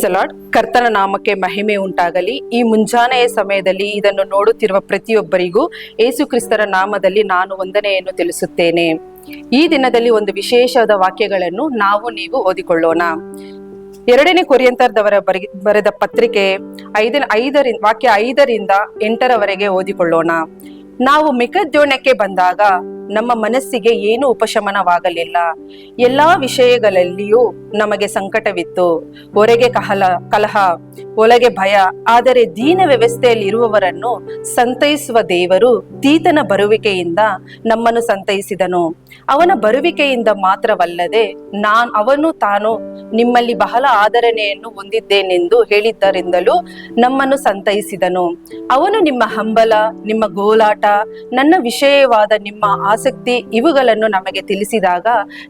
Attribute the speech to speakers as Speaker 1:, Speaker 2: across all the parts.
Speaker 1: The lord. ಕರ್ತನ ನಾಮಕ್ಕೆ ಮಹಿಮೆ ಉಂಟಾಗಲಿ. ಈ ಮುಂಜಾನೆಯ ಸಮಯದಲ್ಲಿ ಇದನ್ನು ನೋಡುತ್ತಿರುವ ಪ್ರತಿಯೊಬ್ಬರಿಗೂ ಯೇಸು ಕ್ರಿಸ್ತರ ನಾಮದಲ್ಲಿ ನಾನು ವಂದನೆಯನ್ನು ತಿಳಿಸುತ್ತೇನೆ. ಈ ದಿನದಲ್ಲಿ ಒಂದು ವಿಶೇಷವಾದ ವಾಕ್ಯಗಳನ್ನು ನೀವು ಓದಿಕೊಳ್ಳೋಣ. 2 ಕೊರಿಂಥದವರ ಬರೆದ ಪತ್ರಿಕೆ 5 ವಾಕ್ಯ 5ರಿಂದ 8ರವರೆಗೆ ಓದಿಕೊಳ್ಳೋಣ. ನಾವು ಮೆಕೆದೋನ್ಯಕ್ಕೆ ಬಂದಾಗ ನಮ್ಮ ಮನಸ್ಸಿಗೆ ಏನು ಉಪಶಮನವಾಗಲಿಲ್ಲ. ಎಲ್ಲಾ ವಿಷಯಗಳಲ್ಲಿಯೂ ನಮಗೆ ಸಂಕಟವಿತ್ತು. ಹೊರಗೆ ಕಲಹ, ಒಳಗೆ ಭಯ. ಆದರೆ ದೀನ ವ್ಯವಸ್ಥೆಯಲ್ಲಿ ಇರುವವರನ್ನು ಸಂತೈಸುವ ದೇವರು ತೀತನ ಬರುವಿಕೆಯಿಂದ ನಮ್ಮನ್ನು ಸಂತೈಸಿದನು. ಅವನ ಬರುವಿಕೆಯಿಂದ ಮಾತ್ರವಲ್ಲದೆ ಅವನು ತಾನು ನಿಮ್ಮಲ್ಲಿ ಬಹಳ ಆದರಣೆಯನ್ನು ಹೊಂದಿದ್ದೇನೆಂದು ಹೇಳಿದ್ದರಿಂದಲೂ ನಮ್ಮನ್ನು ಸಂತೈಸಿದನು. ಅವನು ನಿಮ್ಮ ಹಂಬಲ, ನಿಮ್ಮ ಗೋಲಾಟ, ನನ್ನ ವಿಷಯವಾದ ನಿಮ್ಮ ಆಸಕ್ತಿ ಇವುಗಳನ್ನು ನಮಗೆ ತಿಳಿಸಿದಾಗ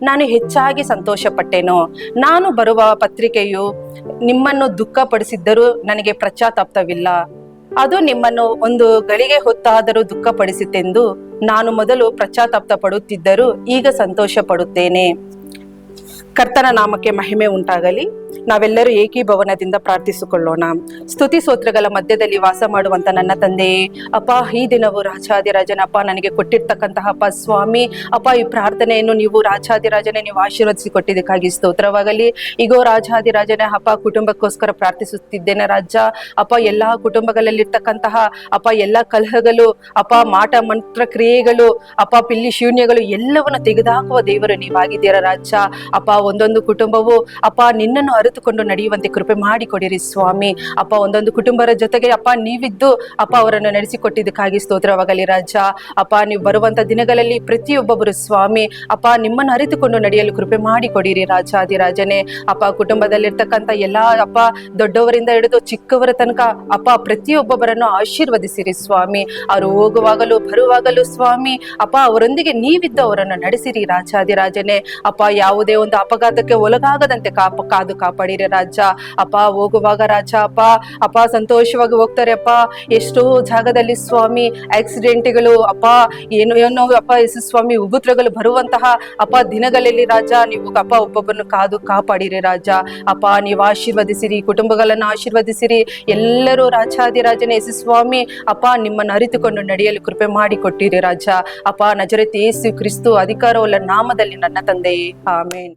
Speaker 1: ನಾನು ಹೆಚ್ಚಾಗಿ ಸಂತೋಷಪಟ್ಟೆನು. ನಾನು ಬರುವ ಪತ್ರಿಕೆಯು ನಿಮ್ಮನ್ನು ದುಃಖಪಡಿಸಿದ್ದರೂ ನನಗೆ ಪಶ್ಚಾತ್ತಾಪವಿಲ್ಲ. ಅದು ನಿಮ್ಮನ್ನು ಒಂದು ಗಳಿಗೆ ಹೊತ್ತಾದರೂ ದುಃಖಪಡಿಸಿತೆಂದು ನಾನು ಮೊದಲು ಪಶ್ಚಾತ್ತಾಪ ಪಡುತ್ತಿದ್ದರೂ ಈಗ ಸಂತೋಷ ಪಡುತ್ತೇನೆ. ಕರ್ತನ ನಾಮಕ್ಕೆ ಮಹಿಮೆ ಉಂಟಾಗಲಿ. ನಾವೆಲ್ಲರೂ ಏಕೀಭವನದಿಂದ ಪ್ರಾರ್ಥಿಸಿಕೊಳ್ಳೋಣ. ಸ್ತುತಿ ಸ್ತೋತ್ರಗಳ ಮಧ್ಯದಲ್ಲಿ ವಾಸ ಮಾಡುವಂತ ನನ್ನ ತಂದೆಯೇ, ಅಪ್ಪ, ಈ ದಿನವು ರಾಜಾದಿರಾಜನಪ್ಪ ನನಗೆ ಕೊಟ್ಟಿರ್ತಕ್ಕಂತಹ ಸ್ವಾಮಿ ಅಪ್ಪ, ಈ ಪ್ರಾರ್ಥನೆಯನ್ನು ನೀವು ರಾಜಾದಿರಾಜನೇ ನೀವು ಆಶೀರ್ವದಿಸಿ ಕೊಟ್ಟಿದ್ದಕ್ಕಾಗಿ ಸ್ತೋತ್ರವಾಗಲಿ. ಈಗೋ ರಾಜಾದಿರಾಜನೇ ಅಪ್ಪ, ಕುಟುಂಬಕ್ಕೋಸ್ಕರ ಪ್ರಾರ್ಥಿಸುತ್ತಿದ್ದೇನೆ ರಾಜ. ಅಪ್ಪ, ಎಲ್ಲಾ ಕುಟುಂಬಗಳಲ್ಲಿರ್ತಕ್ಕಂತಹ ಅಪ್ಪ ಎಲ್ಲ ಕಲಹಗಳು ಅಪ್ಪ, ಮಾಟ ಮಂತ್ರ ಕ್ರಿಯೆಗಳು ಅಪ್ಪ, ಪಿಲ್ಲಿ ಶೂನ್ಯಗಳು ಎಲ್ಲವನ್ನು ತೆಗೆದುಹಾಕುವ ದೇವರು ನೀವಾಗಿದ್ದೀರ ರಾಜ. ಅಪ್ಪ, ಒಂದೊಂದು ಕುಟುಂಬವು ಅಪ್ಪ ನಿನ್ನನ್ನು ಅರಿತುಕೊಂಡು ನಡೆಯುವಂತೆ ಕೃಪೆ ಮಾಡಿಕೊಡಿರಿ ಸ್ವಾಮಿ. ಅಪ್ಪ, ಒಂದೊಂದು ಕುಟುಂಬದ ಜೊತೆಗೆ ಅಪ್ಪ ನೀವಿದ್ದು ಅಪ್ಪ ಅವರನ್ನು ನಡೆಸಿಕೊಟ್ಟಿದ್ದಕ್ಕಾಗಿ ಸ್ತೋತ್ರವಾಗಲಿ ರಾಜ. ಅಪ್ಪ, ನೀವು ಬರುವಂತ ದಿನಗಳಲ್ಲಿ ಪ್ರತಿಯೊಬ್ಬೊಬ್ಬರು ಸ್ವಾಮಿ ಅಪ್ಪ ನಿಮ್ಮನ್ನು ಅರಿತುಕೊಂಡು ನಡೆಯಲು ಕೃಪೆ ಮಾಡಿಕೊಡಿರಿ ರಾಜಾದಿರಾಜನೇ. ಅಪ್ಪ, ಕುಟುಂಬದಲ್ಲಿರ್ತಕ್ಕಂಥ ಎಲ್ಲಾ ಅಪ್ಪ ದೊಡ್ಡವರಿಂದ ಹಿಡಿದು ಚಿಕ್ಕವರ ತನಕ ಅಪ್ಪ ಪ್ರತಿಯೊಬ್ಬೊಬ್ಬರನ್ನು ಆಶೀರ್ವದಿಸಿರಿ ಸ್ವಾಮಿ. ಅವರು ಹೋಗುವಾಗಲೂ ಬರುವಾಗಲೂ ಸ್ವಾಮಿ ಅಪ್ಪ ಅವರೊಂದಿಗೆ ನೀವಿದ್ದು ಅವರನ್ನು ನಡೆಸಿರಿ ರಾಜಾದಿರಾಜನೇ. ಅಪ್ಪ, ಯಾವುದೇ ಒಂದು ಅಪಘಾತಕ್ಕೆ ಒಳಗಾಗದಂತೆ ಕಾದು ಕಾಪಾಡಿರಿ ರಾಜ. ಅಪ್ಪ, ಹೋಗುವಾಗ ರಾಜ ಅಪ್ಪ ಸಂತೋಷವಾಗಿ ಹೋಗ್ತಾರೆ ಅಪ್ಪ. ಎಷ್ಟೋ ಜಾಗದಲ್ಲಿ ಸ್ವಾಮಿ ಆಕ್ಸಿಡೆಂಟ್ಗಳು ಅಪ್ಪ ಏನೋ ಅಪ್ಪ ಸ್ವಾಮಿ ಉಗುತ್ರಗಳು ಬರುವಂತಹ ಅಪ್ಪ ದಿನಗಳಲ್ಲಿ ರಾಜ ನೀವು ಅಪ್ಪ ಒಬ್ಬೊಬ್ಬರನ್ನು ಕಾಪಾಡಿರಿ ರಾಜ. ಅಪ್ಪ, ನೀವು ಆಶೀರ್ವದಿಸಿರಿ, ಕುಟುಂಬಗಳನ್ನು ಆಶೀರ್ವದಿಸಿರಿ. ಎಲ್ಲರೂ ರಾಜಾದಿರಾಜನೇ ಸ್ವಾಮಿ ಅಪ್ಪ ನಿಮ್ಮನ್ನು ಅರಿತುಕೊಂಡು ನಡೆಯಲು ಕೃಪೆ ಮಾಡಿಕೊಟ್ಟಿರಿ ರಾಜ. ಅಪ್ಪ, ನಜರೇತ್ ಯೇಸು ಕ್ರಿಸ್ತು ಅಧಿಕಾರವುಳ್ಳ ನಾಮದಲ್ಲಿ ನನ್ನ ತಂದೆಯೇ, ಆಮೇನ್.